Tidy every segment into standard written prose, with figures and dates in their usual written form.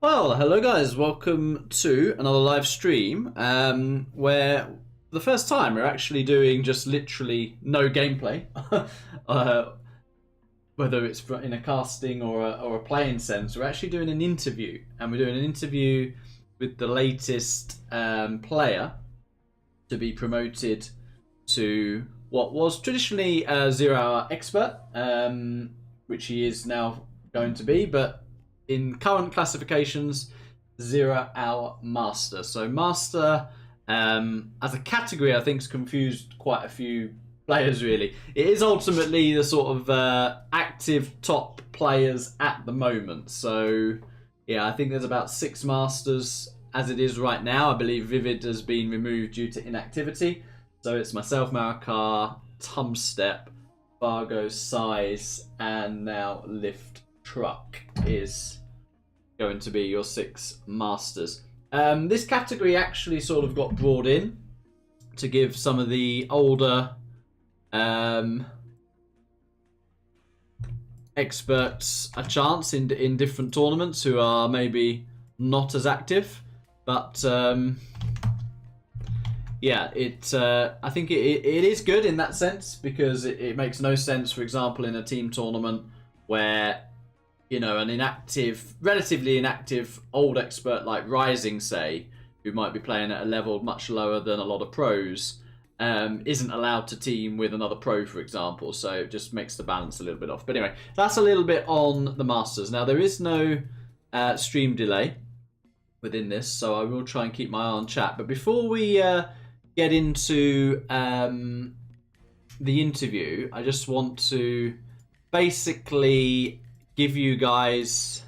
Well, hello guys, welcome to another live stream where the first time we're actually doing just literally no gameplay, uh, whether it's in a casting or a playing sense. We're actually doing an interview, and we're doing an interview with the latest player to be promoted to what was traditionally a 0-hour expert, which he is now going to be, but in current classifications, 0-hour master. So master, as a category, I think has confused quite a few players. Really, it is ultimately the sort of active top players at the moment. So yeah, I think there's about 6 masters as it is right now. I believe Vivid has been removed due to inactivity. So it's myself, Marakar, Tumstep, Fargo, Size, and now TrucK is going to be your 6 masters. This category actually sort of got brought in to give some of the older experts a chance in different tournaments who are maybe not as active, but yeah, I think it is good in that sense, because it makes no sense, for example, in a team tournament where, you know, an inactive, relatively inactive old expert like Rising, say, who might be playing at a level much lower than a lot of pros, isn't allowed to team with another pro, for example. So it just makes the balance a little bit off. But anyway, that's a little bit on the Masters. Now, there is no stream delay within this, so I will try and keep my eye on chat. But before we get into the interview, I just want to basically give you guys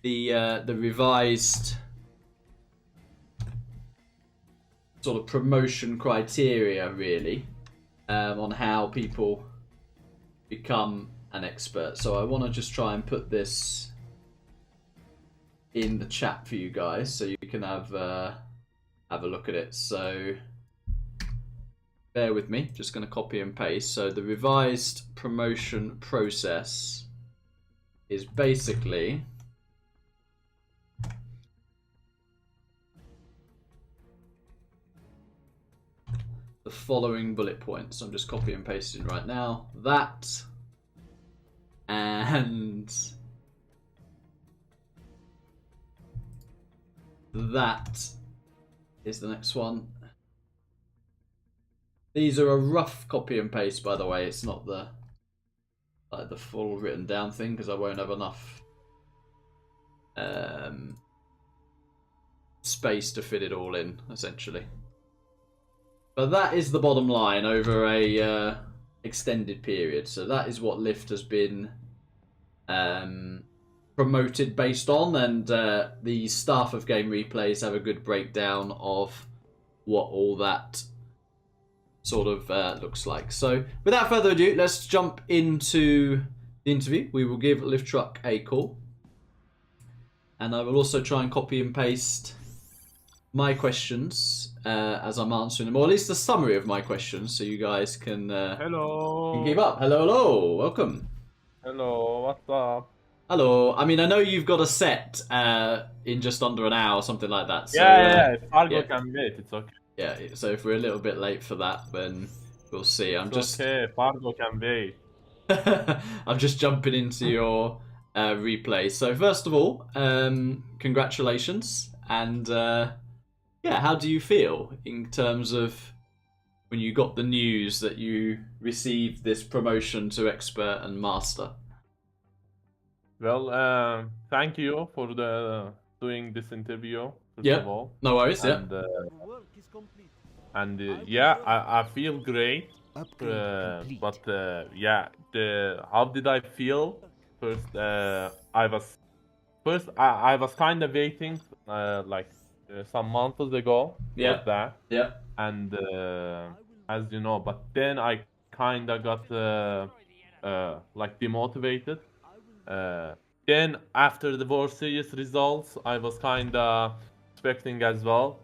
the revised sort of promotion criteria, really, on how people become an expert. So I want to just try and put this in the chat for you guys, so you can have a look at it. So bear with me, just going to copy and paste. So the revised promotion process is basically the following bullet points. I'm just copy and pasting right now. That, and that is the next one. These are a rough copy and paste, by the way. It's not the full written down thing, because I won't have enough space to fit it all in, essentially. But that is the bottom line over a extended period. So that is what Lift has been promoted based on, and the staff of Game Replays have a good breakdown of what all that sort of looks like. So without further ado, let's jump into the interview. We will give TrucK a call, and I will also try and copy and paste my questions as I'm answering them, or at least a summary of my questions, so you guys can Hello. keep up. Hello, welcome. Hello, what's up? Hello. I mean, I know you've got a set in just under an hour, something like that. So, Yeah, Fargo yeah. can wait, it's okay. Yeah, so if we're a little bit late for that, then we'll see. It's okay, Fargo can wait. I'm just jumping into your replay. So first of all, congratulations, and yeah, how do you feel in terms of when you got the news that you received this promotion to expert and master? Well, thank you for doing this interview, first Yeah, of all. no worries. And, Yeah. Yeah, I feel great. But yeah, how did I feel? First, I was kind of waiting, like some months ago Yeah. for that. Yeah. And as you know, but then I kind of got like demotivated. Then after the World Series results, I was kind of expecting as well.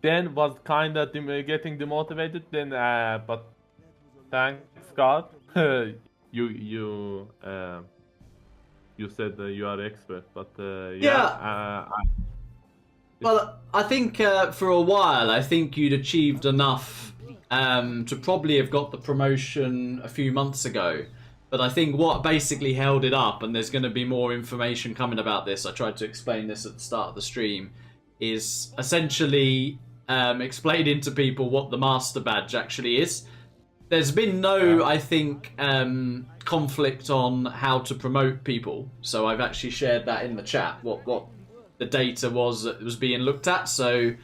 Then was kind of getting demotivated. Then, but thanks God, you you said you are expert, but Yeah. Well, I think for a while, I think you'd achieved enough to probably have got the promotion a few months ago. But I think what basically held it up, and there's going to be more information coming about this, I tried to explain this at the start of the stream, is essentially explaining to people what the Master Badge actually is. There's been no, I think, conflict on how to promote people. So I've actually shared that in the chat, what the data was that was being looked at. So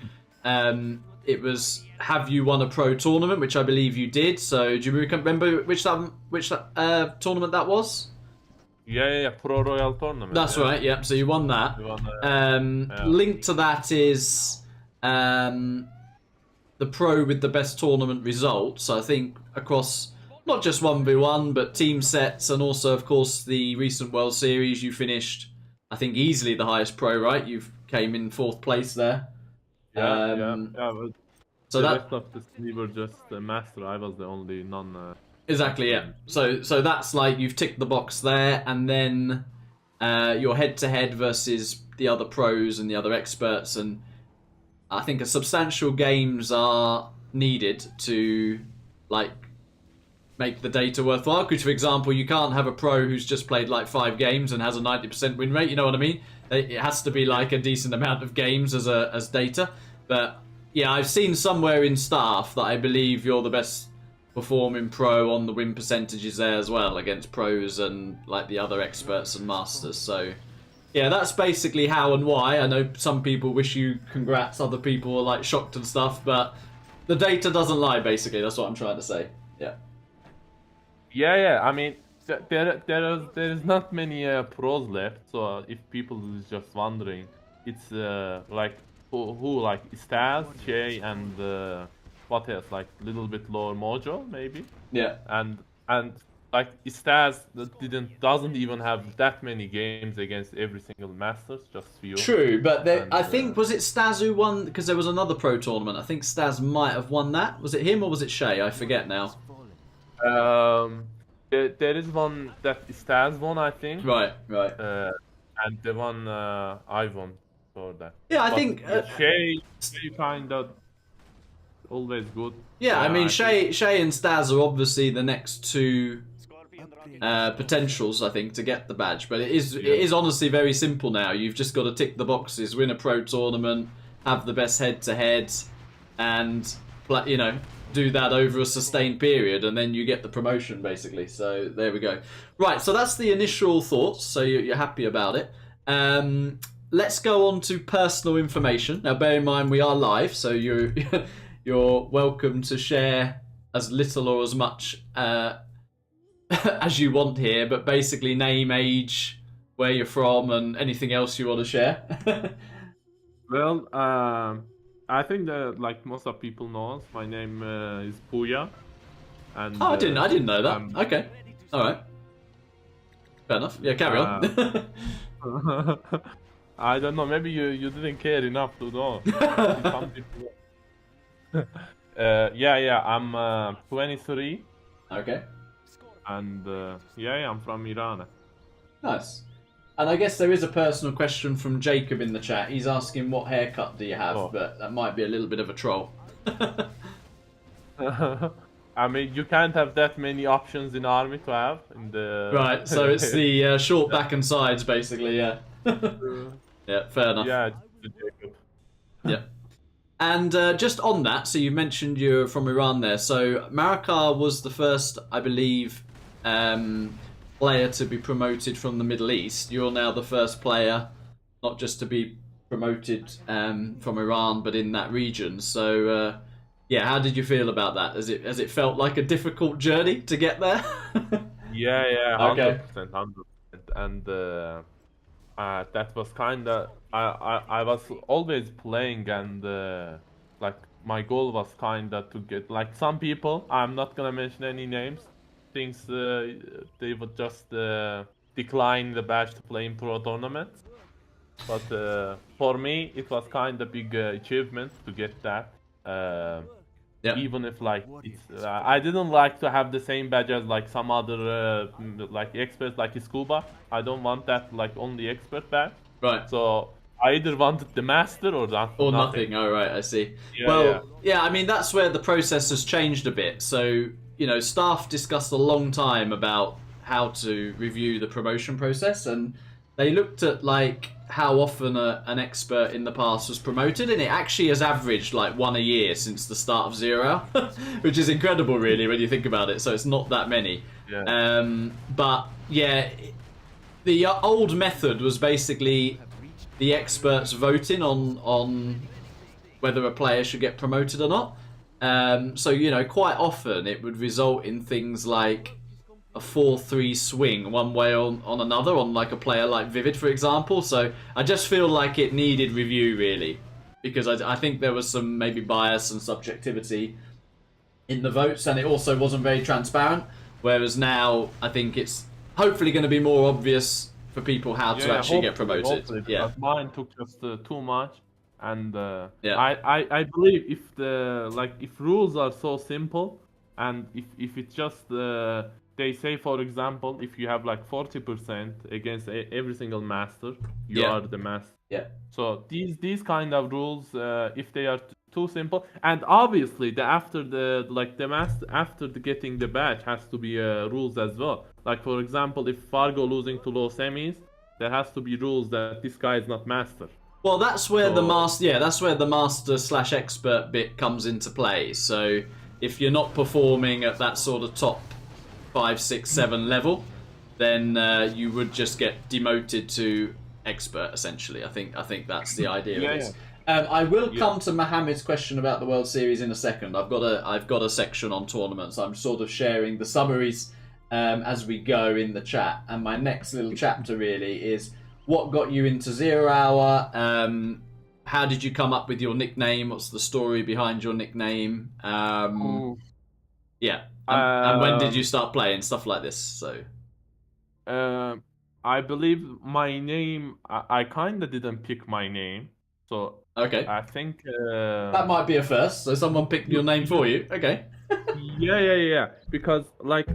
it was, have you won a pro tournament, which I believe you did. So do you remember which tournament that was? Yeah, Pro Royal Tournament. That's right, yep. So you won that. You won, Linked to that is the pro with the best tournament results. So I think across not just 1v1, but team sets, and also, of course, the recent World Series, you finished, I think, easily the highest pro, right? You came in 4th place there. Yeah. But So the that rest of the we were just a master. I was the only non. exactly, yeah. So that's like you've ticked the box there, and then your head-to-head versus the other pros and the other experts, and I think a substantial games are needed to like make the data worthwhile. Because, for example, you can't have a pro who's just played like 5 games and has a 90% win rate. You know what I mean? It has to be like a decent amount of games as data. But yeah, I've seen somewhere in staff that I believe you're the best performing pro on the win percentages there as well against pros and like the other experts and masters. So yeah, that's basically how and why. I know some people wish you congrats, other people are like shocked and stuff, but the data doesn't lie. Basically, that's what I'm trying to say. Yeah. Yeah. I mean, there is not many pros left. So if people is just wondering, it's like who like Staz, Shay, and what else? Like little bit lower Mojo maybe. Yeah. And like Staz doesn't even have that many games against every single masters, just few. True, but I think was it Staz who won, because there was another pro tournament. I think Staz might have won that. Was it him or was it Shay? I forget now. There is one that Staz won, I think. Right. And the one I won for that. Yeah, I think Shay kind of always good. Yeah, I mean Shay and Staz are obviously the next 2 potentials, I think, to get the badge. But it is honestly very simple now. You've just got to tick the boxes, win a pro tournament, have the best head-to-head, and do that over a sustained period, and then you get the promotion, basically. So there we go. Right, so that's the initial thoughts. So you're happy about it. Let's go on to personal information. Now, bear in mind we are live, so you're welcome to share as little or as much as you want here, but basically name, age, where you're from, and anything else you want to share. Well, I think that like most of people knows, my name is Puya. And I didn't know that. Okay, all right, fair enough. Yeah, carry on. I don't know. Maybe you didn't care enough to know. Some people. Yeah. I'm 23. Okay. And yeah, I'm from Iran. Nice. And I guess there is a personal question from Jacob in the chat. He's asking what haircut do you have, but that might be a little bit of a troll. I mean, you can't have that many options in army to have in the. Right, so it's the short back and sides, basically. Yeah. Yeah, fair enough. Yeah, Jacob. Yeah. And just on that, so you mentioned you're from Iran there. So Marakar was the first, I believe, player to be promoted from the Middle East. You're now the first player, not just to be promoted from Iran, but in that region. So yeah, how did you feel about that? Has it felt like a difficult journey to get there? Yeah, 100%, Okay. 100%. And that was kind of I was always playing, and like my goal was kind of to get like some people. I'm not gonna mention any names. Things they would just decline the badge to play in pro tournaments. But for me, it was kind of big achievement to get that. Yeah. Even if like it's, I didn't like to have the same badge as like some other like experts like Scuba. I don't want that like only expert badge. Right. So I either wanted the master or Or nothing. nothing. Oh, right, I see. Yeah, yeah, Well, yeah, I mean, that's where the process has changed a bit. So, staff discussed a long time about how to review the promotion process, and they looked at, like, how often an expert in the past was promoted, and it actually has averaged, like, one a year since the start of Zero, which is incredible, really, when you think about it. So it's not that many. yeah. But, yeah, the old method was basically the experts voting on whether a player should get promoted or not. So quite often it would result in things like a 4-3 swing one way on another on like a player like Vivid, for example. So I just feel like it needed review really, because I think there was some maybe bias and subjectivity in the votes, and it also wasn't very transparent. Whereas now I think it's hopefully going to be more obvious for people how to actually get promoted. Hopefully, Yeah. because mine took just too much, and Yeah. I believe if the like if rules are so simple, and if it's just they say for example if you have like 40% against every single master, you Yeah. are the master. Yeah. So these kind of rules, if they are too simple, and obviously the after the like the master after the getting the badge has to be rules as well. Like for example, if Fargo losing to low semis, there has to be rules that this guy is not master. Well, that's where the So master, yeah, that's where the master/expert bit comes into play. So if you're not performing at that sort of top 5, 6, 7 level, then you would just get demoted to expert. Essentially, I think that's the idea yeah, of this. I will Yeah. come to Mohammed's question about the World Series in a second. I've got a section on tournaments. I'm sort of sharing the summaries as we go in the chat, and my next little chapter really is what got you into Zero Hour. How did you come up with your nickname? What's the story behind your nickname? Ooh. Yeah, and when did you Um, start playing stuff like this? So um, I believe my name. I kind of didn't pick my name, so okay, I think. that might be a first. So someone picked your name for you. Okay. Yeah. Because like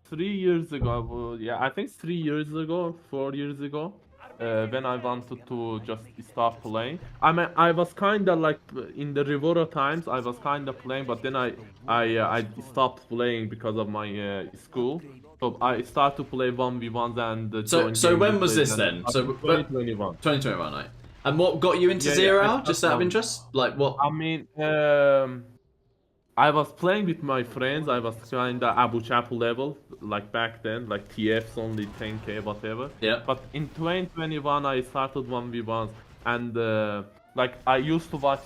3 years ago, well, yeah, I think 3 years ago, 4 years ago, when I wanted to just stop playing. I mean, I was kind of like in the Rivora times, I was kind of playing, but then I stopped playing because of my school. So I started to play 1v1s and join So game when was replays this and then? So 2021. 2021, right? And what got you into Yeah, Zero I Hour? Just out of started. interest, like what? I mean, I was playing with my friends. I was kinda Abu Chapel level, like back then, like TFs only 10k, whatever. Yeah. But in 2021, I started 1v1s, and like I used to watch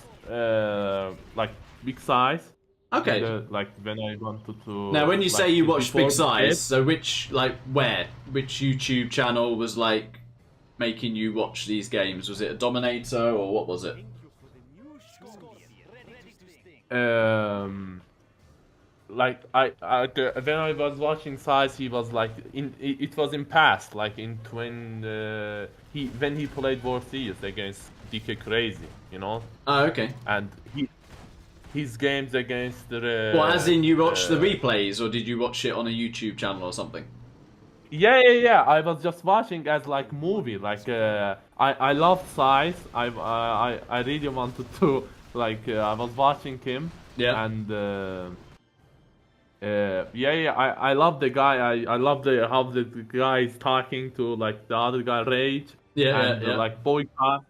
like Big Size. Okay. Like when I wanted to. Now, when you say like, you watched before Big the Size, game. so which YouTube channel was like making you watch these games? Was it a Dominator or what was it? Like when I was watching Size, he was like it was in past, like in when he played World Series against DK Crazy, you know, Oh, okay. and his games against the Well, as in you watched the replays, or did you watch it on a YouTube channel or something? yeah. I was just watching as like movie, like I love Size. I really wanted to like I was watching him. Yeah. And I love the guy. I love the how the guy is talking to like the other guy, Rage, and Yeah. like Boyka.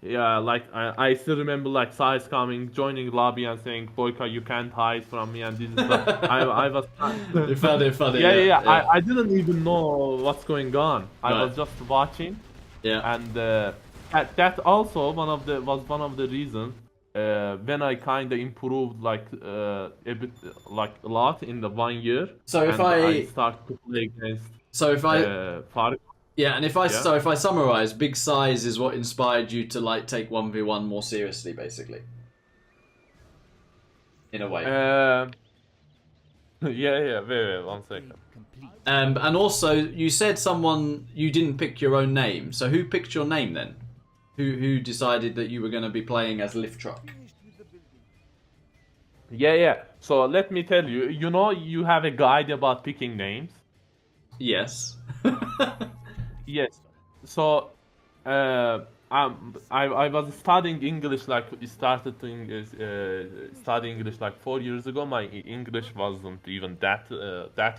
Yeah, like I still remember like Size coming, joining lobby and saying, "Boyka, you can't hide from me." And this is like, I was. You found it funny. Yeah. I didn't even know what's going on. I Right. was just watching, Yeah. and that also was one of the reasons when I kind of improved like a bit like a lot in the 1 year. So if and I started to play against so if I Fargo. yeah, and if I Yeah. if I summarize, Big Size is what inspired you to like take 1v1 more seriously, basically. In a way. Wait, 1 second. And also, you said you didn't pick your own name. So who picked your name then? Who decided that you were going to be playing as Lift Truck? Yeah, yeah. So let me tell you, you know, you have a guide about picking names. Yes. Yes. So, I was studying English like started to study English like 4 years ago. My English wasn't even that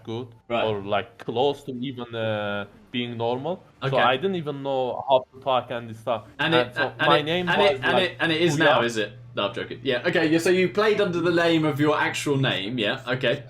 good Right. or like close to even being normal. So Okay. I didn't even know how to talk and this stuff. And And it so and my it name and it was and like it and it is now, Puya. is it? No, I'm joking. Yeah. Okay. Yeah. So you played under the name of your actual name. Yeah. Okay.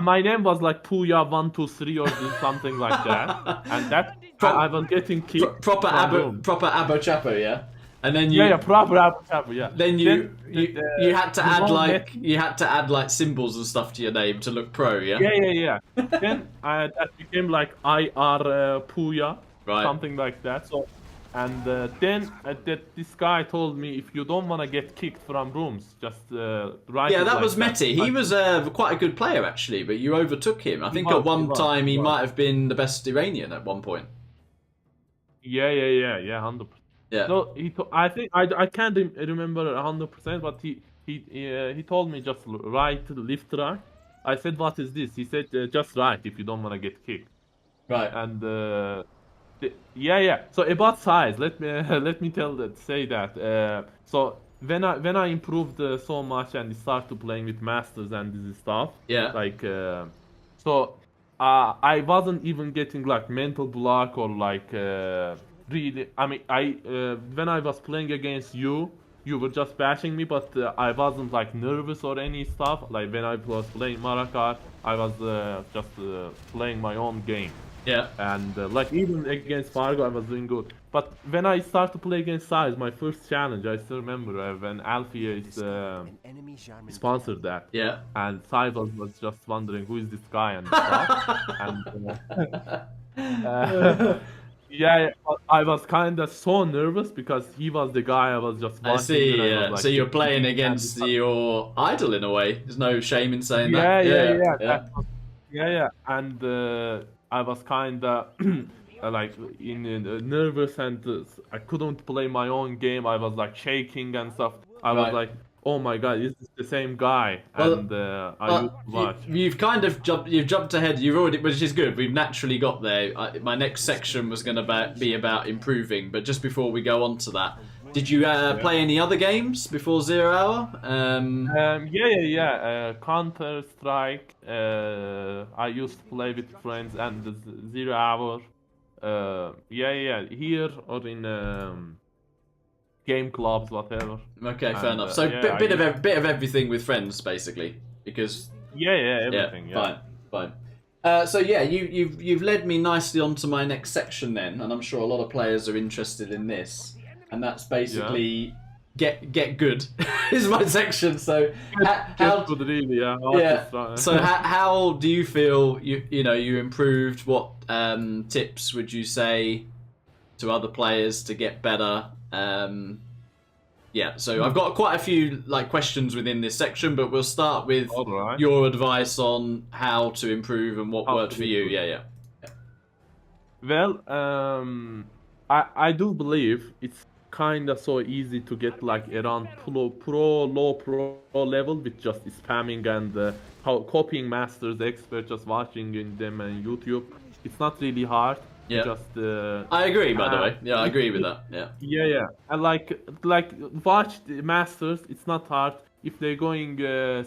My name was like Puya123 or something like that. And that I Pro- was getting kicked proper from room. Abo Chapo. Yeah. And then Yeah, yeah, you proper Apple Chapo, yeah. then Then you you you had to you add know like Messi? you had to add like symbols and stuff to your name to look pro. Yeah. Yeah, yeah, yeah. Then that became like IR Puya, Right. something like that. So, and then that this guy told me if you don't wanna get kicked from rooms, just write Yeah, it that was like that. Meti. I He was think quite a good player actually, but you overtook him. I he think at was, he one was, time he he was. might have been the best Iranian at one point. Yeah, yeah, yeah, yeah, 100%. Yeah. No, I think I can't remember 100%, but he told me just write lift track. I said, what is this? He said, just write if you don't wanna get kicked. Right. And yeah, yeah. So about size, let me say that. So when I improved so much and started playing with masters and this stuff, Yeah. like so I wasn't even getting like mental block or like really. I mean, I when I was playing against you. You were just bashing me, but I wasn't like nervous or any stuff. Like when I was playing Marakar, I was just playing my own game. Yeah. And like even against Fargo, I was doing good. But when I start to play against Size, my first challenge, I still remember when Alfia is sponsored that, Yeah. and Size was just wondering who is this guy and stuff. And yeah, I was kind of so nervous because he was the guy I was just I watching, and see. I was So like you're getting playing weak and against your idol in a way. There's no shame in saying that. yeah, yeah, Yeah. yeah. Yeah. Yeah, yeah, and I was kind of like nervous and I couldn't play my own game. I was like shaking and stuff. I was Right. like, "Oh my God, is this the same guy?" Well, And I used to you, watch. you've kind of jumped. You've jumped ahead. You've already, which is good. We've naturally got there. My next section was going to be about improving, but just before we go on to that, did you Yeah. play any other games before Zero Hour? Yeah, yeah, yeah. Counter Strike. I used to play with friends and the Zero Hour. Yeah, yeah. Here or in game clubs, whatever. Okay, fair And enough. So yeah, I bit of used. bit of everything with friends, basically, because Yeah, yeah, yeah, everything. Yeah. fine, fine. So yeah, you've led me nicely onto my next section then, and I'm sure a lot of players are interested in this, and that's Yeah. basically get good is my section. So Get how good, really, yeah. yeah. Artist, right? So how do you feel you improved? What tips would you say to other players to get better? Yeah, so I've got quite a few like questions within this section, but we'll start with All right. your advice on how to improve and what How worked to for you. improve. Yeah, yeah. Well, I do believe it's kind of so easy to get like around low pro level with just spamming and how copying masters, experts, just watching in them on YouTube. It's not really hard to Yeah. just I agree, by the way. Yeah, I it, agree with it, that. Yeah. yeah, yeah, and like watch the masters. It's not hard. If they're going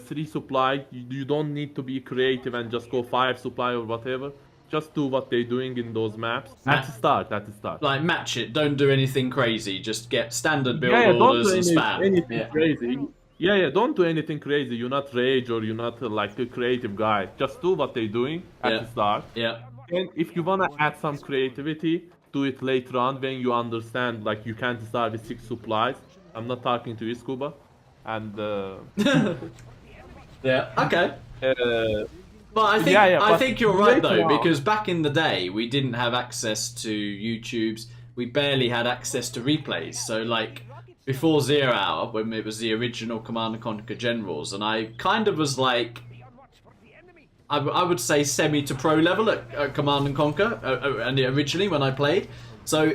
three supply, you don't need to be creative and just go five supply or whatever. Just do what they're doing in those maps at Ma- the start. At the start. like match it. Don't do anything crazy. Just get standard Yeah, build yeah. Don't do orders and spam. anything Yeah. crazy. Yeah, yeah. Don't do anything crazy. You're not rage or you're not like a creative guy. Just do what they're doing at Yeah. the start. Yeah. And if you wanna add some creativity, do it later on when you understand. Like you can't start with six supplies. I'm not talking to you, Scuba. And Yeah. Okay. uh, But yeah, yeah. I But think you're right later though, on, because back in the day we didn't have access to YouTube's. We barely had access to replays. So like before Zero Hour, when it was the original Command and Conquer Generals, and I kind of was like, I would say semi to pro level at Command and Conquer, and originally when I played. So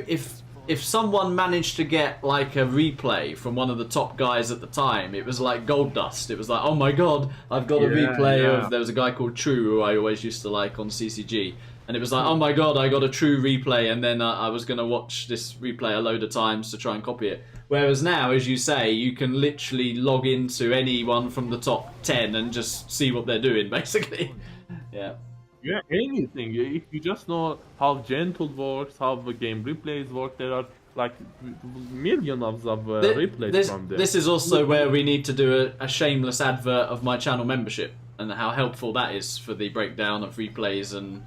if someone managed to get like a replay from one of the top guys at the time, it was like gold dust. It was like, oh my god, I've got a replay of. There was a guy called True who I always used to like on CCG, and it was like, oh my god, I got a True replay, and then I was gonna watch this replay a load of times to try and copy it. Whereas now, as you say, you can literally log into anyone from the top 10 and just see what they're doing, basically. Yeah. Yeah, anything. If you just know how Gentle works, how the game replays work, there are like millions of replays from there. This is also where we need to do a shameless advert of my channel membership and how helpful that is for the breakdown of replays and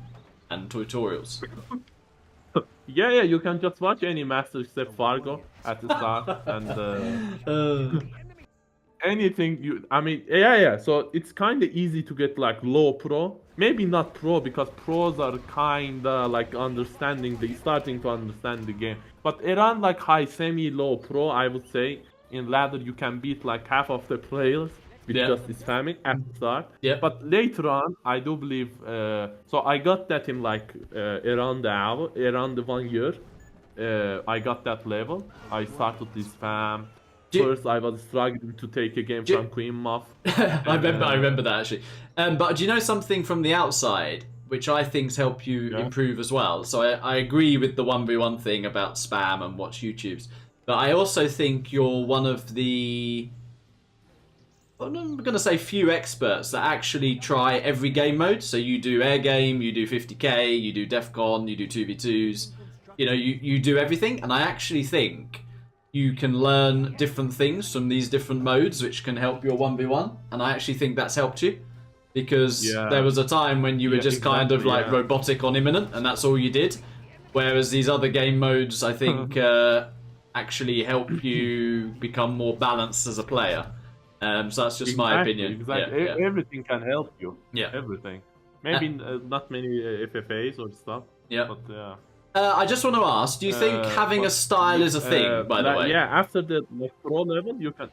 tutorials. Yeah, you can just watch any master except Fargo at the start and anything you. I mean, yeah. So it's kind of easy to get like low pro. Maybe not pro because pros are kind of like starting to understand the game. But around like high semi low pro, I would say in ladder you can beat like half of the players with just spamming at the start. Yeah. But later on, I do believe. So I got that in like around the 1 year. I got that level. I started to spam. First, I was struggling to take a game from Queen Muff. I remember that actually. But do you know something from the outside, which I think's help you improve as well? So I agree with the 1v1 thing about spam and watch YouTubes, but I also think you're one of the, I'm going to say few experts that actually try every game mode. So you do air game, you do 50k, you do DEFCON, you do 2v2s. You know, you do everything, and I actually think you can learn different things from these different modes, which can help your 1v1. And I actually think that's helped you. Because there was a time when you were just kind of like robotic on imminent, and that's all you did. Whereas these other game modes, I think, actually help you become more balanced as a player. So that's just my opinion. Exactly. Everything can help you. Yeah. Everything. Maybe not many FFAs or stuff. Yeah. But yeah. I just want to ask, do you think having a style is a thing, by the way? Yeah, after the pro level, you can,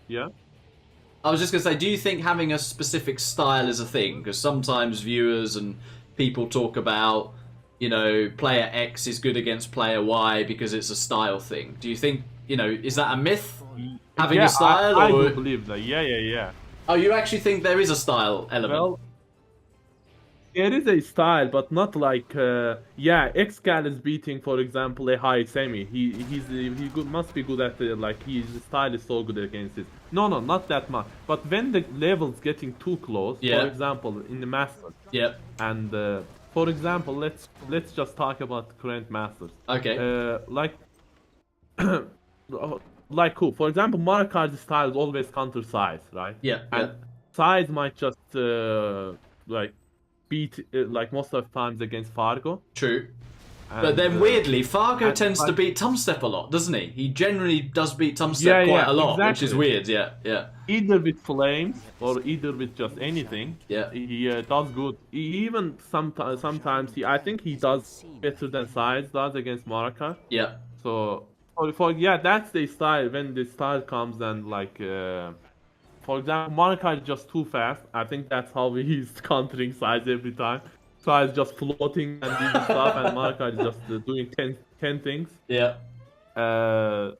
I was just going to say, do you think having a specific style is a thing? Because sometimes viewers and people talk about, you know, player X is good against player Y because it's a style thing. Do you think, you know, is that a myth? Having a style? I do believe that, yeah. Oh, you actually think there is a style element? Well, there is a style, but not like ExCaL is beating, for example, a high semi. He must be good at like his style is so good against it. No, not that much. But when the levels getting too close, for example, in the masters. Yeah. And for example, let's just talk about current masters. Okay. Like who? For example, Markar's style is always counter size, right? Yeah. And size might just like beat like most of the times against Fargo. True. But then weirdly, Fargo tends to beat Tumstep a lot, doesn't he? He generally does beat Tumstep quite a lot, which is weird, yeah. Either with flames or either with just anything. Yeah. He does good. Even sometimes I think he does better than Size does against Maraka. Yeah. So that's the style. When the style comes and like for example, Maraka is just too fast. I think that's how he's countering Size every time. Size just floating and doing stuff, and Maraka is just doing 10 things. Yeah. But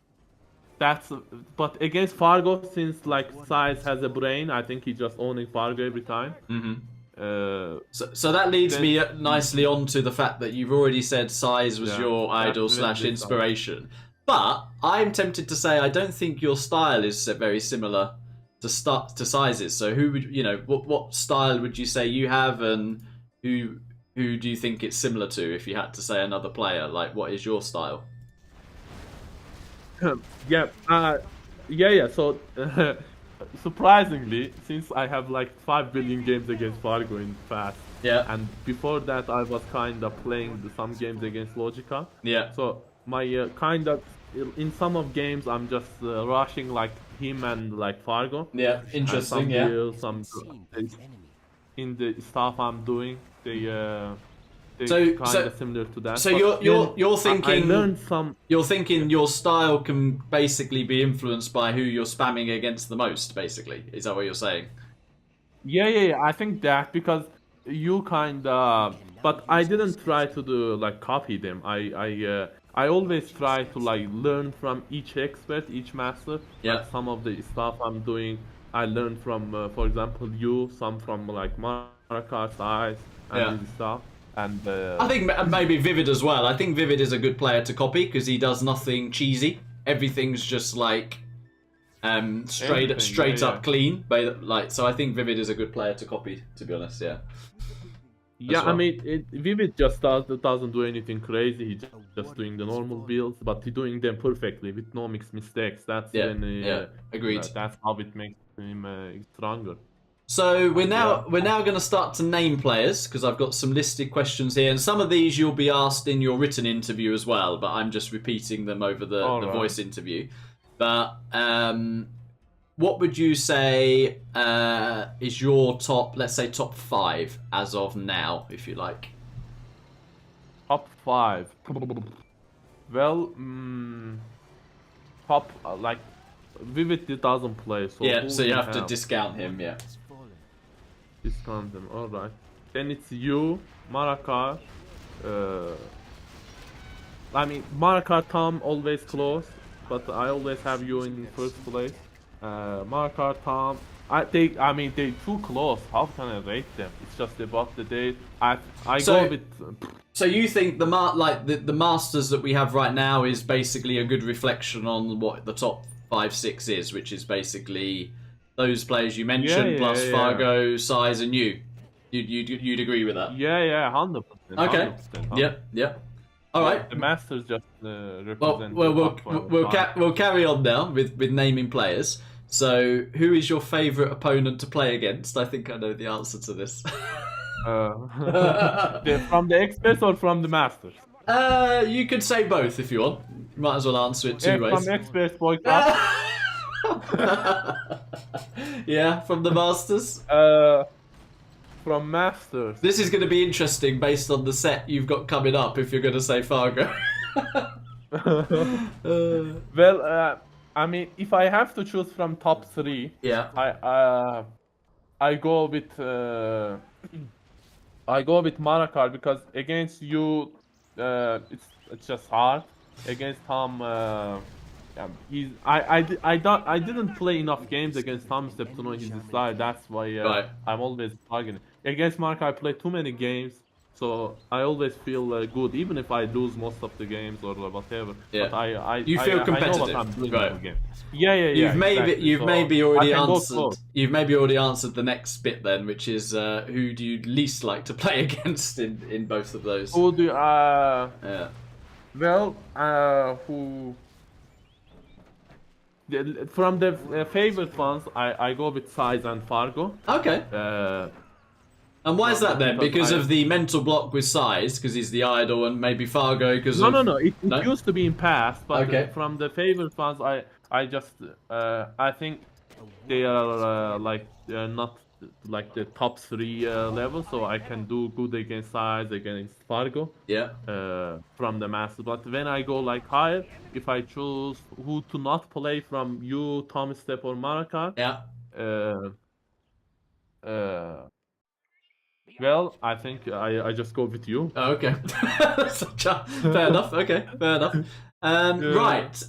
against Fargo, since like Size has a brain, I think he's just owning Fargo every time. Mm-hmm. So that leads me nicely on to the fact that you've already said Size was your idol / inspiration. But I'm tempted to say I don't think your style is very similar to Size's. So who would what style would you say you have, and who do you think it's similar to if you had to say another player? Like, what is your style? So surprisingly, since I have like 5 billion games against Fargo in the past, and before that I was kind of playing some games against Logica. Yeah. So my kind of in some of games I'm just rushing like him and like Fargo. Yeah, interesting. Some in the stuff I'm doing, they kind of similar to that. So you're thinking I learned some. You're thinking your style can basically be influenced by who you're spamming against the most. Basically, is that what you're saying? Yeah. I think that because you kind of, but I didn't try to do like copy them. I always try to like learn from each expert, each master. Yeah. Like some of the stuff I'm doing, I learned from, for example, you. Some from like Marakar's eyes and Yeah. this stuff. And I think maybe Vivid as well. I think Vivid is a good player to copy because he does nothing cheesy. Everything's just like straight up clean. Like, so I think Vivid is a good player to copy. To be honest, yeah. Yeah, well. I mean, Vivid just doesn't do anything crazy. He's just doing the normal builds, but he's doing them perfectly with no mixed mistakes. That's Yeah, when yeah, agreed. That's how it makes him stronger. So we're now going to start to name players because I've got some listed questions here, and some of these you'll be asked in your written interview as well. But I'm just repeating them over the voice interview. But what would you say is your top, let's say top 5 as of now, if you like? Top 5. Well, top like Vivid doesn't play, so yeah. So you have to discount him, yeah. Discount them, all right. Then it's you, Marakar. I mean, Marakar Tom always close, but I always have you in first place. Marakar Tom. I mean, they too close. How can I rate them? It's just about the date. I go with. So you think the masters that we have right now is basically a good reflection on what the top 5, 6 is, which is basically those players you mentioned plus Fargo, Size, and you. You'd agree with that? Yeah, 100%. Okay. 100%. Yep. All right. The masters just represent. We'll carry on now with naming players. So, who is your favourite opponent to play against? I think I know the answer to this. From the experts or from the masters? You could say both if you want. You might as well answer it two ways. From experts, boy. Yeah, from the masters. From masters. This is going to be interesting based on the set you've got coming up. If you're going to say Fargo. Well, I mean, if I have to choose from top 3, yeah, I go with Marakar because against you, it's just hard. Against Tom, I didn't play enough games against Tom except to know his style. That's why I'm always targeting. Against Marakar, I play too many games. So I always feel good, even if I lose most of the games or whatever. Yeah. But you feel competitive. I know what I'm doing right. in the game. Yeah. You've maybe already answered. You've maybe already answered the next bit then, which is who do you least like to play against in both of those? Who do? Yeah. Well, who? From the favorite ones, I go with Size and Fargo. Okay. And why is that then? Because of the mental block with Size, because he's the idol, and maybe Fargo because No. It used to be in past, but from the favorite ones, I just I think they are they're not like the top 3 level, so I can do good against Size, against Fargo. Yeah. From the master, but when I go like higher, if I choose who to not play from you, Tom Step or Marakar. Yeah. Well, I think I just go with you. Oh, okay. Fair enough. Okay, fair enough. Right.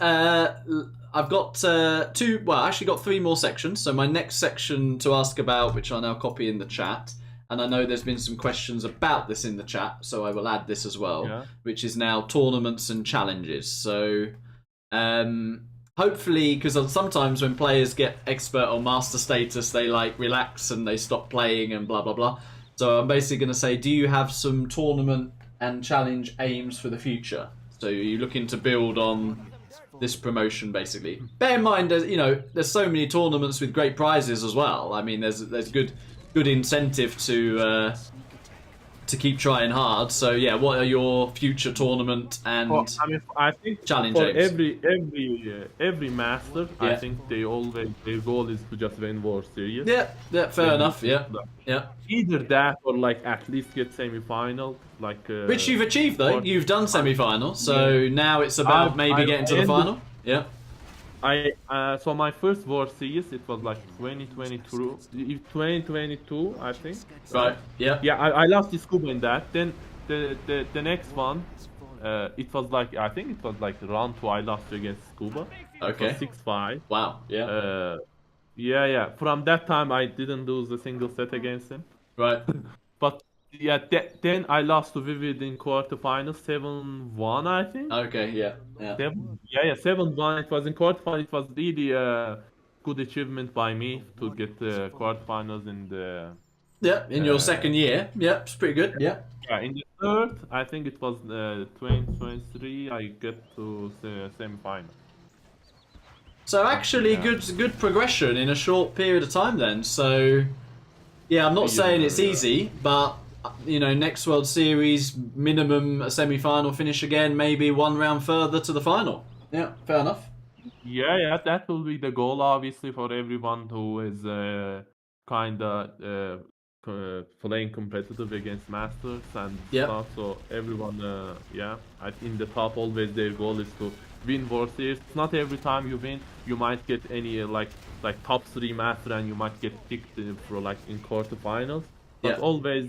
I've got 2. Well, I actually got 3 more sections. So my next section to ask about, which I'll now copy in the chat, and I know there's been some questions about this in the chat, so I will add this as well, which is now tournaments and challenges. So, hopefully, because sometimes when players get expert or master status, they like relax and they stop playing and blah blah blah. So I'm basically going to say, do you have some tournament and challenge aims for the future? So you're looking to build on this promotion, basically. Bear in mind, there's so many tournaments with great prizes as well. I mean, there's good incentive to keep trying hard. So yeah, what are your future tournament and I think challenge for aims? every master, I think their goal is to just win World Series. Yeah, fair enough. Yeah. Either that or like at least get semi-final, which you've achieved though. You've done semi-final, so now it's about maybe getting to the final. Yeah. So my first World Series, it was like 2022, I think. Right. Yeah. Yeah, I lost the scuba in that. Then the next one, it was like I think it was like round 2 I lost against Scuba. It was Okay. 6-5. Wow. Yeah. Yeah. From that time I didn't lose a single set against him. Right. But yeah, then I lost to Vivid in quarterfinals 7-1 I think. Okay. Yeah. Yeah. 7-1. It was in quarterfinals. It was really a good achievement by me to get the quarterfinals in the Yeah. In your uh, second year. Yeah. It's pretty good. Yeah. yeah, in the third, I think it was 2023, I get to the semi-final. So actually, Yeah. good progression in a short period of time. Then. So yeah, I'm not saying it's Yeah. easy, but you know, next World Series minimum a semi-final finish again, maybe one round further to the final. Yeah. Fair enough. Yeah, that will be the goal, obviously, for everyone who is kind of playing competitive against Masters and Yep. stuff. So everyone, in the top, always their goal is to win World Series. Not every time you win, you might get any like top 3 Master, and you might get picked for like in quarterfinals. But Yeah. always,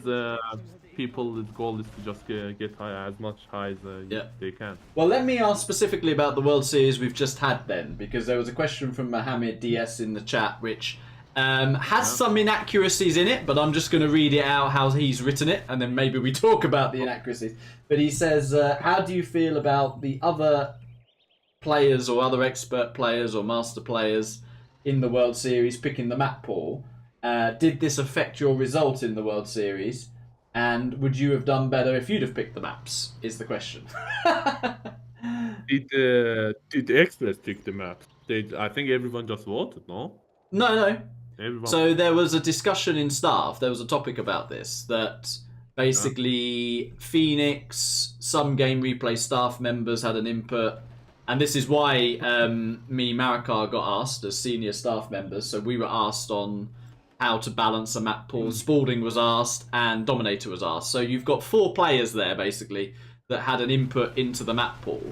people's goal is to just get high, as much high as Yeah. they can. Well, let me ask specifically about the World Series we've just had then, because there was a question from Mohammed DS in the chat, which has some inaccuracies in it, but I'm just going to read it out how he's written it, and then maybe we talk about the inaccuracies. But he says, how do you feel about the other players or other expert players or master players in the World Series picking the map pool? Did this affect your result in the World Series? And would you have done better if you'd have picked the maps? Is the question. Did the experts pick the map? I think everyone just voted, no? No. Everyone. So there was a discussion in staff. There was a topic about this that Yeah. basically Phoenix, some game replay staff members had an input, and this is why me Marikar got asked as senior staff members. So we were asked on how to balance a map pool. Spalding was asked, and Dominator was asked. So you've got 4 players there basically that had an input into the map pool.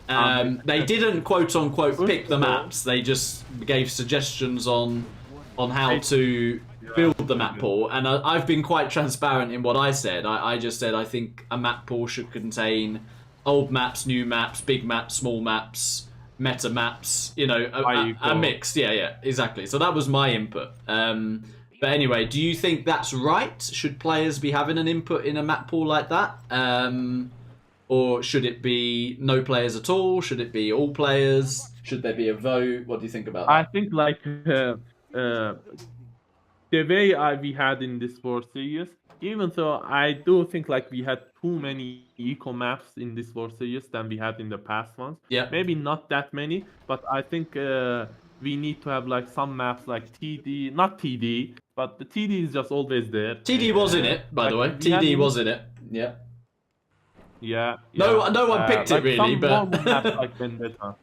They didn't quote unquote pick the maps. They just gave suggestions on how to build the map pool, and I've been quite transparent in what I said. I just said I think a map pool should contain old maps, new maps, big maps, small maps, meta maps. You know, a mix. Yeah, exactly. So that was my input. But anyway, do you think that's right? Should players be having an input in a map pool like that? Or should it be no players at all? Should it be all players? Should there be a vote? What do you think about that? I think like the way we had in this World Series, even though I do think like we had too many eco maps in this World Series than we had in the past ones. Yeah. Maybe not that many, but I think we need to have like some maps like TD, not TD, but the TD is just always there. TD was in it, by the way. TD was in it. Yeah. Yeah. No one picked it like really, some but normal maps like Vendetta.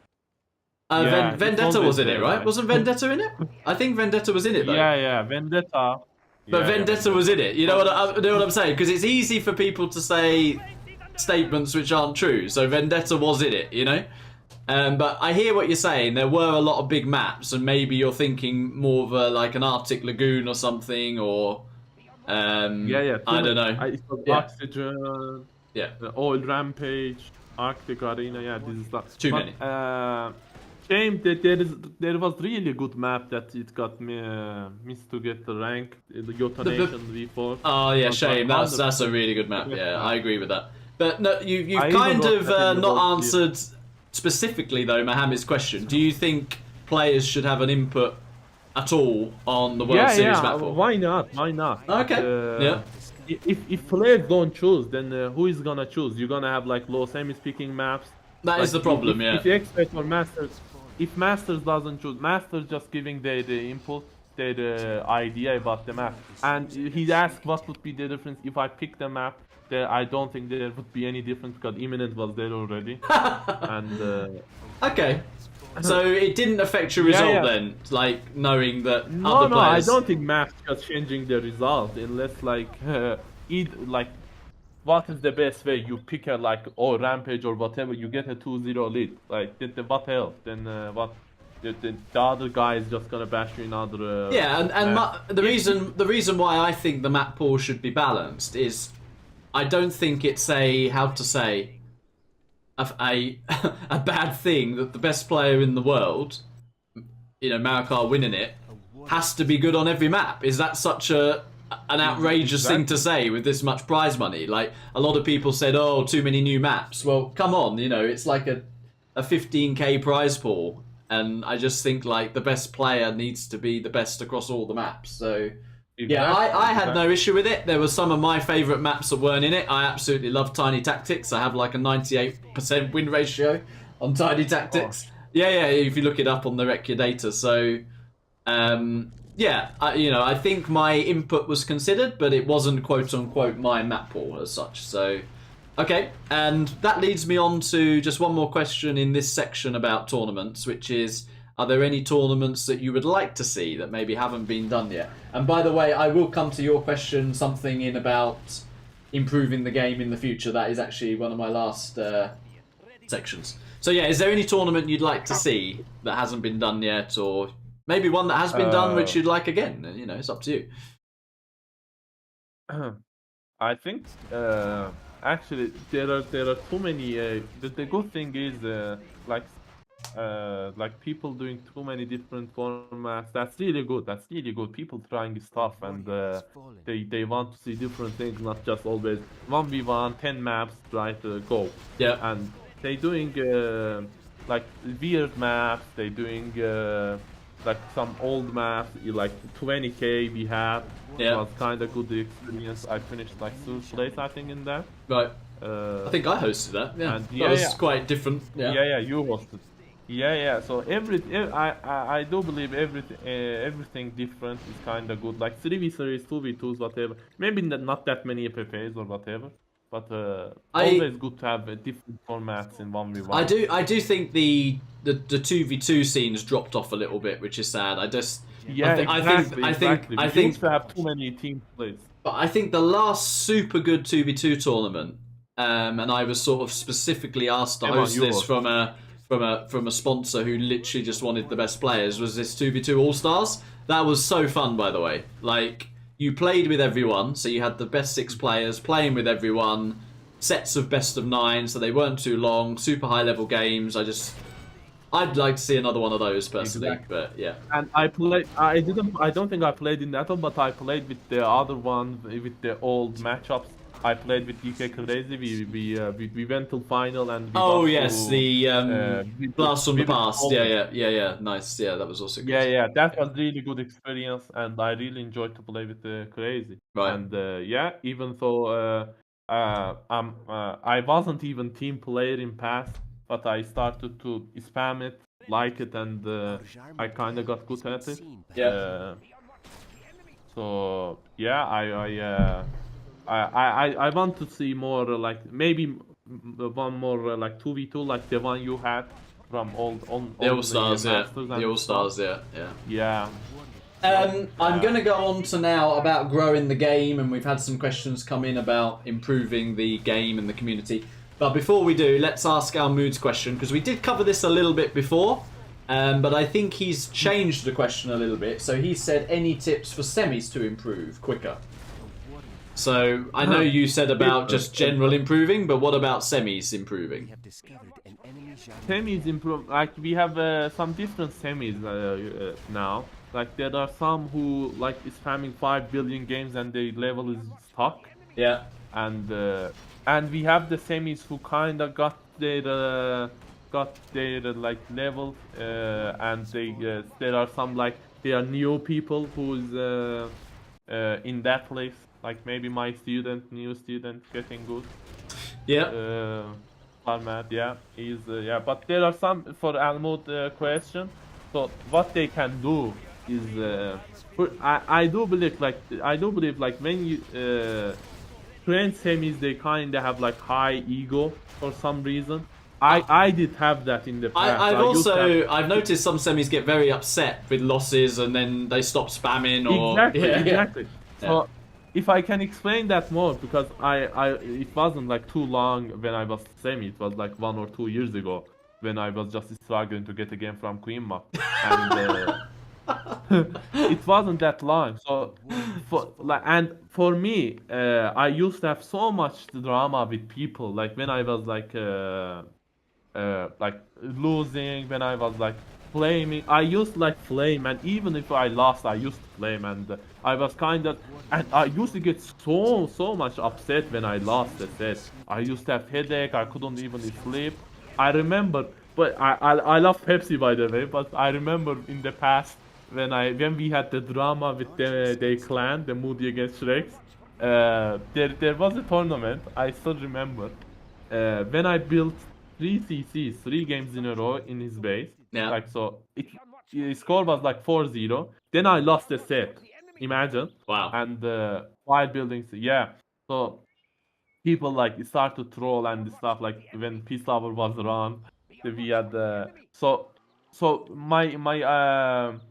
Vendetta was in it, there, right? Wasn't Vendetta in it? I think Vendetta was in it though. Yeah, Vendetta. But Vendetta was in it. You know what I'm saying? Because it's easy for people to say statements which aren't true. So Vendetta was in it, you know. But I hear what you're saying. There were a lot of big maps, and maybe you're thinking more of like an Arctic Lagoon or something, or I don't know. It was Oxygen. Yeah. Oil Rampage, Arctic Arena. Yeah, this is that. Too many. Shame that there was really good map that it got me missed to get the rank. The Yota Nation V4. Oh yeah, shame. That's a really good map. Yeah, I agree with that. But no, you've kind of not answered specifically though Mohammed's question. Do you think players should have an input at all on the World Series map pool? Why not? Okay. Yeah. If players don't choose, then who is gonna choose? You're gonna have like low semis picking maps. That is the problem, yeah. If the expert or Masters, if Masters doesn't choose, Masters just giving the input, the idea about the map. And he asked what would be the difference if I pick the map. I don't think there would be any difference because Imminent was there already. And okay. So it didn't affect your result then, like knowing that other players... No, I don't think maps just changing the result unless like what is the best way? You pick a like Rampage or whatever, you get a 2-0 lead. Like what else? Then what? The other guy is just gonna bash you in other. The reason why I think the map pool should be balanced is I don't think it's a how to say. a a bad thing that the best player in the world, Marikar winning it, has to be good on every map. Is that such an outrageous thing to say with this much prize money? Like, a lot of people said, oh, too many new maps. Well, come on, it's like a 15k prize pool, and I just think like the best player needs to be the best across all the maps. So yeah, I had no issue with it. There were some of my favourite maps that weren't in it. I absolutely love Tiny Tactics. I have like a 98% win ratio on Tiny Tactics. Yeah, if you look it up on the Rec Your Data. So, yeah, I think my input was considered, but it wasn't quote unquote my map pool as such. So, okay, and that leads me on to just one more question in this section about tournaments, which is, are there any tournaments that you would like to see that maybe haven't been done yet? And by the way, I will come to your question, something in about improving the game in the future. That is actually one of my last sections. So yeah, is there any tournament you'd like to see that hasn't been done yet, or maybe one that has been done which you'd like again? It's up to you. I think actually there are too many. The good thing is like people doing too many different formats. That's really good. That's really good. People trying stuff, and they want to see different things, not just always 1v1, 10 maps, right? Go. Yeah. And they doing like weird maps. They doing like some old maps, like 20k we have. Yeah. It was kind of good experience. I finished like 3rd place, I think, in that. Right. I think I hosted that. Yeah. And that was quite different. Yeah. You hosted. Yeah. So I do believe everything different is kind of good. Like 3v3s, 2v2s, whatever. Maybe not that many FFAs or whatever. But always good to have different formats in 1v1. I do think the 2v2 scenes dropped off a little bit, which is sad. I think used to have too many team plays. But I think the last super good 2v2 tournament, and I was sort of specifically asked to host this from a sponsor who literally just wanted the best players, was this 2v2 All Stars. That was so fun, by the way. Like, you played with everyone, so you had the best 6 players playing with everyone, sets of best of 9, so they weren't too long, super high level games. I'd like to see another one of those personally, but yeah. And I don't think I played in that one, but I played with the other one, with the old matchups. I played with DK Crazy. We went to final and the Blast from the Past. Yeah. Nice. Yeah, that was also good. Yeah. That was really good experience, and I really enjoyed to play with the Crazy. Right. And even though I wasn't even team player in past, but I started to spam it, like it, and I kind of got good at it. Yeah. So yeah, I want to see more like maybe one more like 2v2 like the one you had from the All Stars, the All Stars, yeah. I'm going to go on to now about growing the game, and we've had some questions come in about improving the game and the community. But before we do, let's ask our moods question, because we did cover this a little bit before, but I think he's changed the question a little bit. So he said, any tips for semis to improve quicker? So I know you said about just general improving, but what about semis improving? Semis improve. Like we have some different semis now. Like there are some who like is spamming 5 billion games and the level is stuck. Yeah. And we have the semis who kind of got their like level, and there are some like they are new people who's in that place. Like maybe my new student getting good. Yeah. Format, yeah, he's But there are some for Almud question. So what they can do is, I do believe like when you train semis, they kind of have like high ego for some reason. I did have that in the past. I've noticed some semis get very upset with losses and then they stop spamming or exactly. So if I can explain that more, because it wasn't like too long when I was semi, it was like 1 or 2 years ago when I was just struggling to get a game from Queen Map, and it wasn't that long. So for me, I used to have so much drama with people. Like when I was like like losing, when I was like flaming. I used to like flame, and even if I lost, I used to flame, and I was kind of, and I used to get so much upset when I lost the set. I used to have headache. I couldn't even sleep. I remember, but I love Pepsi, by the way. But I remember in the past when we had the drama with the clan, the Moody against Rex. There was a tournament. I still remember when I built three CCs, 3 games in a row in his base. Yeah. Like so, his score was like 4-0. Then I lost the set. Imagine. Wow. And while building, yeah. So people like start to troll and stuff like when Peace Lover was around. We had so my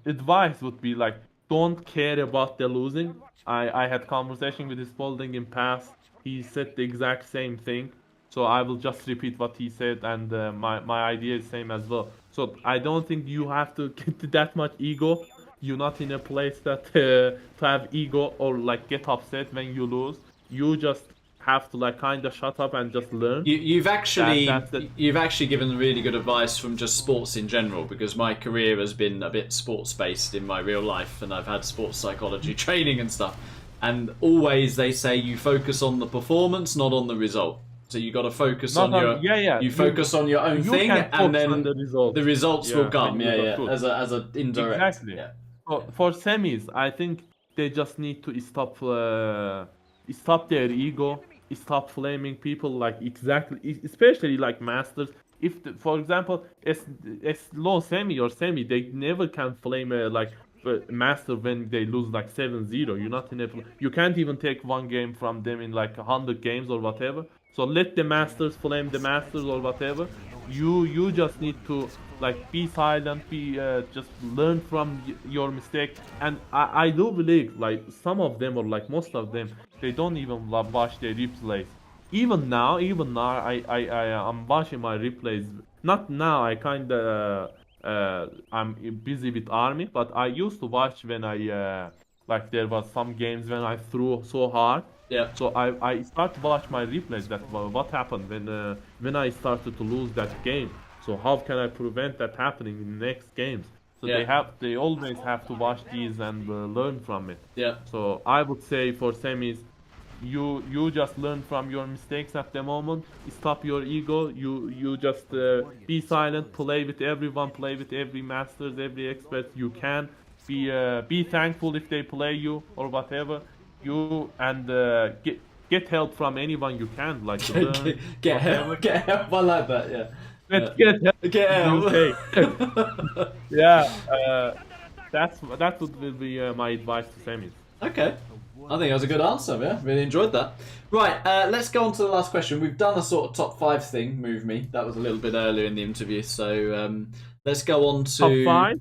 advice would be like don't care about the losing. I had conversation with his Spalding in past. He said the exact same thing. So I will just repeat what he said, and my idea is same as well. So I don't think you have to get that much ego. You're not in a place that to have ego or like get upset when you lose. You just have to like kind of shut up and just learn. You've actually That's the you've actually given really good advice from just sports in general, because my career has been a bit sports based in my real life, and I've had sports psychology training and stuff. And always they say you focus on the performance, not on the result. So you got to focus not on on your yeah. you focus on your own You thing, can and focus on then the the results. results will Yeah, when come. you Yeah, got yeah, good. as a indirect. Exactly. Yeah, So for semis, I think they just need to stop their ego, stop flaming people like exactly, especially like masters. If for example, as low semi or semi, they never can flame like master when they lose like 7-0. You're not in a you can't even take 1 game from them in like 100 games or whatever. So let the masters flame the masters or whatever. You just need to like be silent, be just learn from your mistake. And I do believe like some of them or like most of them they don't even watch their replays. Even now I'm watching my replays. Not now, I kind of I'm busy with army, but I used to watch when I like there was some games when I threw so hard. yeah, So I start to watch my replays that what happened when I started to lose that game. So how can I prevent that happening in the next games? So yeah, they always have to watch these and learn from it. yeah, So I would say for semis, you just learn from your mistakes at the moment. Stop your ego. You just be silent. Play with everyone. Play with every masters, every expert you can. Be thankful if they play you or whatever. You and get help from anyone you can, like to learn get whatever. help, get help. I like that. Yeah, Let's get help, get as you say. help. Yeah, that would be my advice to semis. Okay. I think that was a good answer, yeah. Really enjoyed that. Right, let's go on to the last question. We've done a sort of top 5 thing, Move Me. That was a little bit earlier in the interview. So let's go on Top to. 5.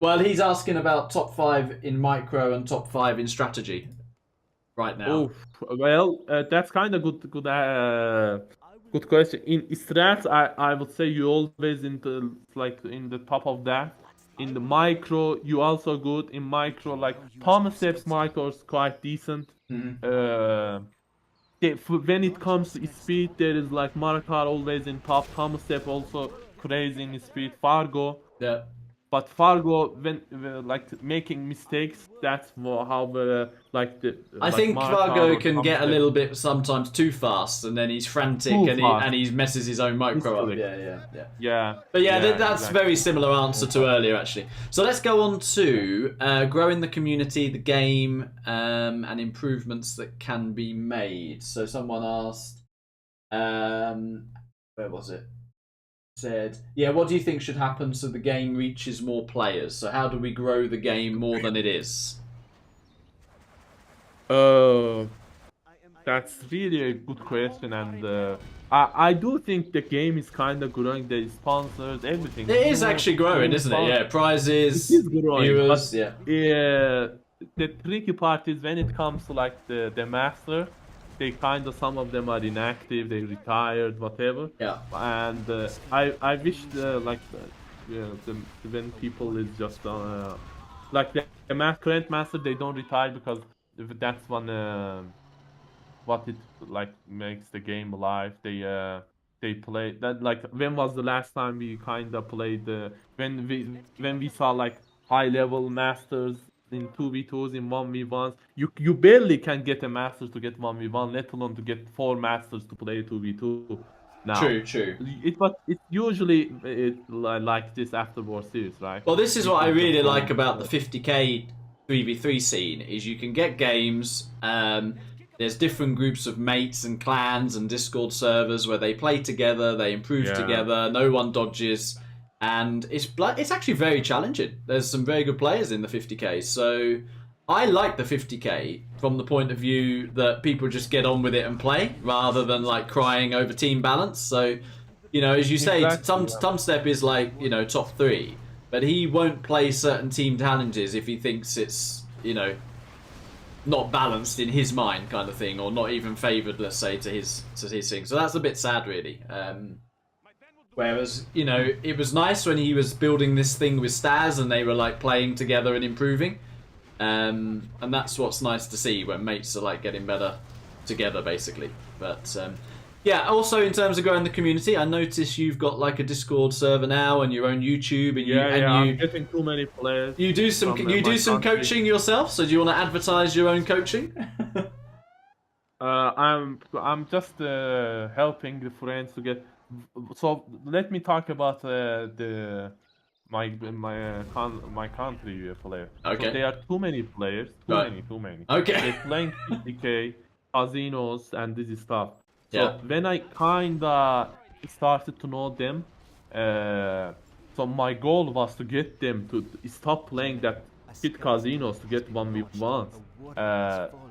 Well, he's asking about top 5 in micro and top 5 in strategy right now. Oh, well, that's kind of good question. In strats, I would say you always into like in the top of that. In the micro, you also good. In micro, like Thomas Steps micro is quite decent. Mhm. Uh, when it comes to speed, there is like Marakar always in top. Thomas Step also crazy in speed. Fargo. Yeah. But Fargo, when like making mistakes, that's more how like the I like think Marakar Vargo or can get a Thomas little bit sometimes too fast, and then he's frantic, too and fast. he messes his own micro up. Misclick. Yeah, yeah, yeah. Yeah, But yeah, yeah, that's a very exactly. similar answer Too to fast. earlier, actually. So let's go on to growing the community, the game, and improvements that can be made. So someone asked, where was it? Said, yeah, what do you think should happen so the game reaches more players? So how do we grow the game more than it is? Uh, that's really a good question, and I do think the game is kind of growing. The sponsors, everything, It is actually growing, new isn't it? Yeah, sponsors. It prizes, is growing, but viewers, yeah, the tricky part is when it comes to like the master, they kind of some of them are inactive, they retired, whatever. yeah. And I wish like when people is just like the current master they don't retire because that's one what it like makes the game alive. they play that. Like, when was the last time we kind of played when we saw like high level masters in 2v2s, in 1v1s? You barely can get a master to get 1v1, let alone to get four masters to play 2v2 now. True, true. It's usually like this after World Series, right? Well, this is what I People just really go like and about the play. 50k 3v3 scene is you can get games. There's different groups of mates and clans and Discord servers where they play together, they improve Yeah, together, no one dodges, and it's actually very challenging. There's some very good players in the 50k, so I like the 50k from the point of view that people just get on with it and play rather than like crying over team balance. So, as you say, exactly. Yeah. Tom Step is like top three, but he won't play certain team challenges if he thinks it's not balanced in his mind, kind of thing, or not even favoured, let's say, to his thing. So that's a bit sad, really. Whereas it was nice when he was building this thing with Staz and they were like playing together and improving. And that's what's nice to see when mates are like getting better together, basically. But yeah, also in terms of growing the community, I notice you've got like a Discord server now and your own YouTube, and you Yeah, and yeah. I'm you getting too many players you do some from you my do some country. coaching yourself. So do you want to advertise your own coaching? I'm just helping the friends to get. So let me talk about the my country player. So Okay. there are too many players, too Right. many, too many. Okay. They're playing 50k casinos and this stuff. Yeah. So when I kinda started to know them, uh, so my goal was to get them to stop playing that shit casinos to get 1v1s.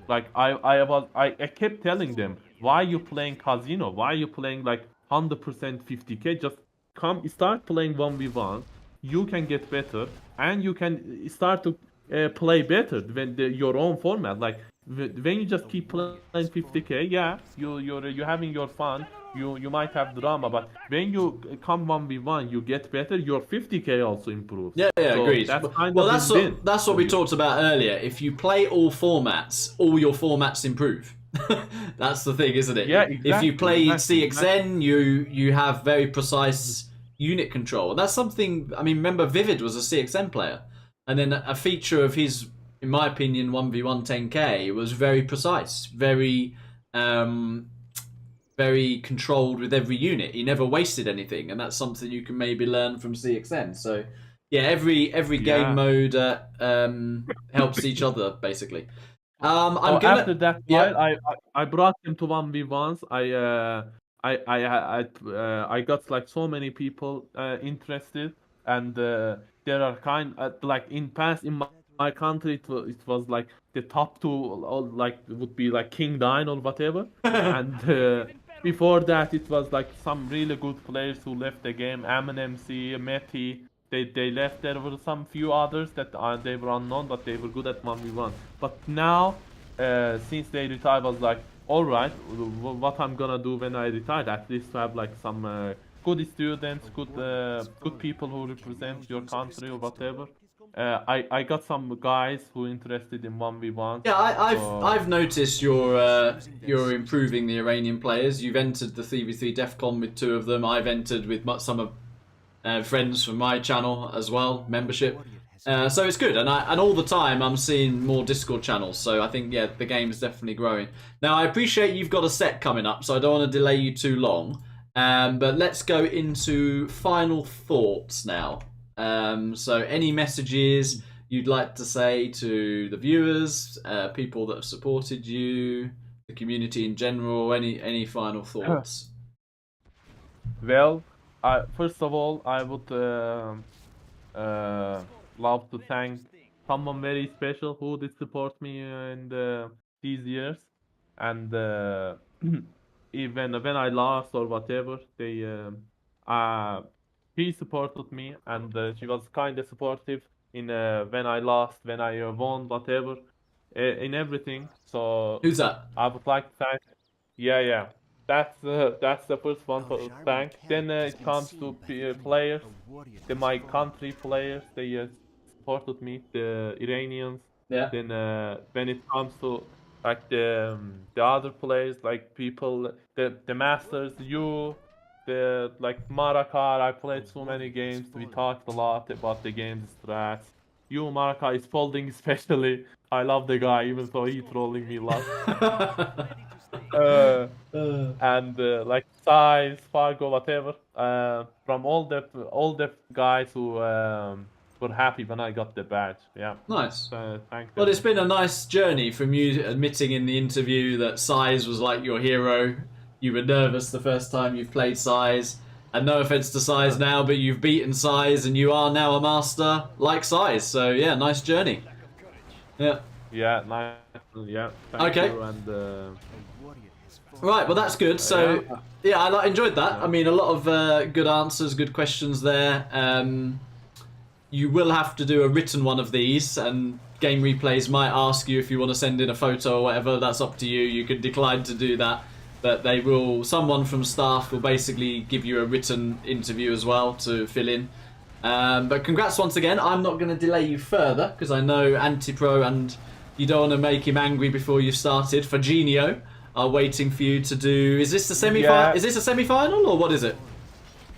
Like I kept telling them, why you playing casino? Why you playing like 100% 50k? Just come start playing 1v1. You can get better and you can start to play better when your own format. Like when you just keep playing 50k, yeah, you're having your fun. You might have drama, but when you come 1v1, you get better. Your 50k also improves. Yeah, yeah, So agreed. that's kind Well, of that's win-win what for we you. talked about earlier. If you play all your formats improve. That's the thing, isn't Yeah, it? If you exactly, play exactly, exactly. CXN, you have very precise unit control. And that's something. I mean, remember Vivid was a CXN player, and then a feature of his, in my opinion, 1v1 10k was very precise, um, very controlled with every unit. He never wasted anything, and that's something you can maybe learn from CXN. So, yeah, every game Yeah. mode helps each other basically. I'm So after gonna. that while Yep. I brought him to 1v1s. I got like so many people interested, and there are like in past in my country it was like the top two, like would be like King Dine or whatever, and before that it was like some really good players who left the game, MC, Meti. They left. There were some few others that they were unknown, but they were good at 1v1. But now, since they retired, I was like, all right, what I'm gonna do when I retire? At least to have like some good students, good people who represent your country or whatever. I got some guys who interested in 1v1s. Yeah, So I've noticed you're improving the Iranian players. You've entered the 3v3 DEFCON with two of them. I've entered with some of friends from my channel as well, membership. So it's good, and all the time I'm seeing more Discord channels. So I think the game is definitely growing. Now I appreciate you've got a set coming up, so I don't want to delay you too long. But let's go into final thoughts now. So any messages you'd like to say to the viewers, people that have supported you, the community in general? Any final thoughts? well, first of all, I would uh, love to thank someone very special who did support me in these years, and even when I lost or whatever, uh, he supported me, and she was kind of supportive in when I lost, when I won, whatever, in everything. So Who's that? I would like to thank. Yeah, yeah. That's the first one to thank. Then it comes to players, my country players. They supported me, the Iranians. Yeah. Then when it comes to like the other players, like people, the masters, you, like Marakar, I played so many games. We talked a lot about the game's strats. You, Marakar, is folding especially. I love the guy, even though he trolling me a lot. And like size, Fargo, whatever. From all the guys who were happy when I got the badge. Yeah. Nice. Thank Well, them. it's been a nice journey from you admitting in the interview that Size was like your hero. You were nervous the first time you've played Size. And no offense to Size now, but you've beaten Size and you are now a master like Size. So yeah, nice journey. Yeah. Yeah, nice. Yeah. Thank Okay. you. And Right, well that's good. So yeah, I enjoyed that. I mean, a lot of good answers, good questions there. You will have to do a written one of these, and Game Replays might ask you if you want to send in a photo or whatever. That's up to you. You can decline to do that, but they will. Someone from staff will basically give you a written interview as well to fill in. But congrats once again. I'm not going to delay you further because I know Antipro and you don't want to make him angry before you've started. Faginio are waiting for you to do. Is this the semi-final? Yeah. Is this a semi-final or what is it?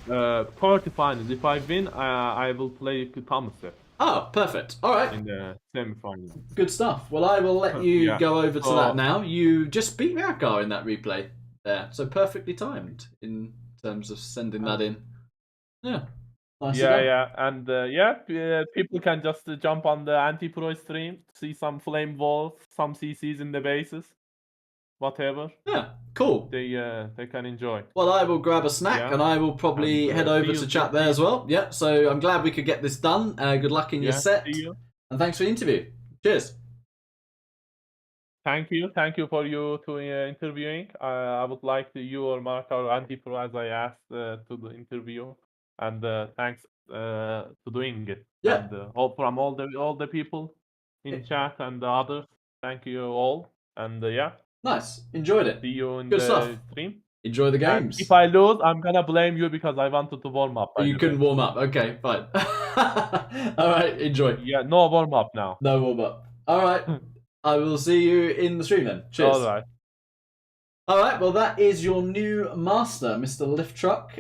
quarterfinals. If I win, I will play Thomas Oh, perfect. All right. in the semi-finals. Good stuff. Well, I will let you Yeah. go over to Oh. that now. You just beat Rakar in that replay there, so perfectly timed in terms of sending that in. Yeah. Nice Yeah, and people can just jump on the Anti-Pro stream, see some flame walls, some CCs in the bases, whatever. Yeah, cool. They can enjoy. Well, I will grab a snack Yeah. and I will probably And, head see over you to soon. chat there as well. Yeah, so I'm glad we could get this done. Good luck in your Yeah, set. see you. And thanks for the interview. Cheers. Thank you for you to interviewing. I would like to you or Mark or Anti-Pro as I asked to the interview, and thanks to doing it. Yeah. And from all the people in chat and the others, thank you all. And yeah, Nice. Enjoyed it. see you in Good the stuff. stream. Enjoy the And games. if I lose, I'm gonna blame you because I wanted to warm up. by You the couldn't way. warm up. Okay, fine. All right, enjoy. Yeah, no warm up now. No warm up. All right. I will see you in the stream then. Cheers. All right. All right. Well, that is your new master, Mr. Lift Truck,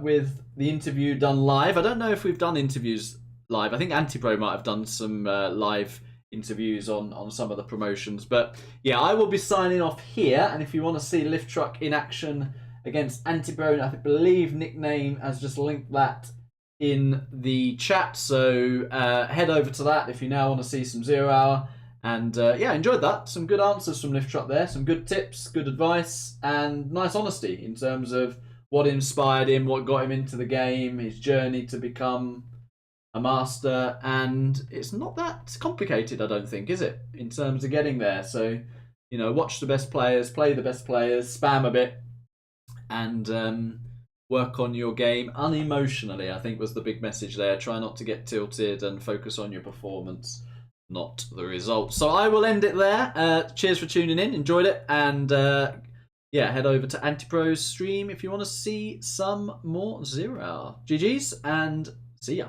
with the interview done live. I don't know if we've done interviews live. I think Antipro might have done some live interviews on some of the promotions. But yeah, I will be signing off here. And if you want to see Lift Truck in action against Antipro, I believe Nickname has just linked that in the chat. So head over to that if you now want to see some 0 hour. And yeah, enjoyed that. Some good answers from Lift Truck there. Some good tips, good advice, and nice honesty in terms of what inspired him, what got him into the game, his journey to become a master. And it's not that complicated, I don't think, is it? In terms of getting there. So, you know, watch the best players, play the best players, spam a bit, and work on your game unemotionally, I think was the big message there. Try not to get tilted and focus on your performance, not the results. So I will end it there. Cheers for tuning in. Enjoyed it. And yeah, head over to Antipro's stream if you want to see some more 0 hour. GG's and see ya.